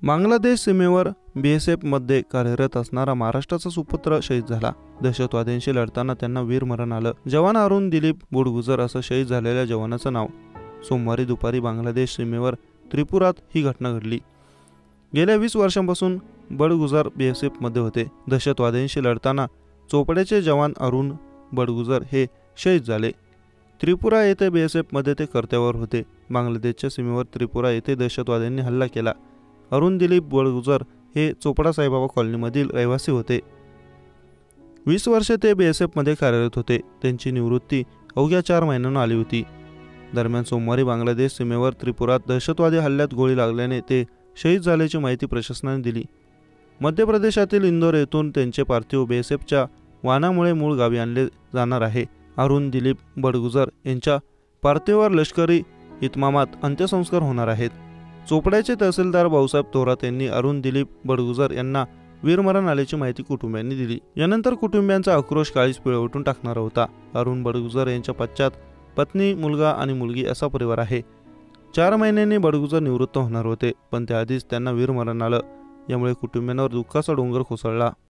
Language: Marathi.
बांगलादेश सीमेवर BSFमध्ये कार्यरत असणारा महाराष्ट्राचा सुपुत्र शहीद झाला। दहशतवाद्यांशी लढताना त्यांना वीरमरण आलं। जवान अरुण दिलीप बुडगुजर असं शहीद झालेल्या जवानाचं नाव। सोमवारी दुपारी बांगलादेश सीमेवर त्रिपुरात ही घटना घडली। गेल्या 20 वर्षांपासून बडगुजर BSFमध्ये होते। दहशतवाद्यांशी लढताना चोपड्याचे जवान अरुण बडगुजर हे शहीद झाले। त्रिपुरा येथे BSFमध्ये ते कर्तव्यावर होते। बांगलादेशच्या सीमेवर त्रिपुरा येथे दहशतवाद्यांनी हल्ला केला। अरुण दिलीप बडगुजर हे चोपडा साईबाबा कॉलनीमधील रहिवासी होते। 20 वर्षे ते BSFमध्ये कार्यरत होते। त्यांची निवृत्ती अवघ्या 4 महिन्यांना आली होती। दरम्यान सोमवारी बांगलादेश सीमेवर त्रिपुरात दहशतवादी हल्ल्यात गोळी लागल्याने ते शहीद झाल्याची माहिती प्रशासनाने दिली। मध्य प्रदेशातील इंदोर येथून त्यांचे पार्थिव BSFच्या वाहनामुळे मूळ गावी आणले जाणार आहे। अरुण दिलीप बडगुजर यांच्या पार्थिवावर लष्करी इतमामात अंत्यसंस्कार होणार आहेत। चोपड्याचे तहसीलदार भाऊसाहेब थोरात यांनी अरुण दिलीप बडगुजर यांना वीरमरण आल्याची माहिती कुटुंबियांनी दिली। यानंतर कुटुंबियांचा आक्रोश काळीज पिळवटून टाकणारा होता। अरुण बडगुजर यांच्या पश्चात पत्नी, मुलगा आणि मुलगी असा परिवार आहे। 4 महिन्यांनी बडगुजर निवृत्त होणार होते, पण त्याआधीच त्यांना वीरमरण आलं। यामुळे कुटुंबियांवर दुःखाचा डोंगर कोसळला।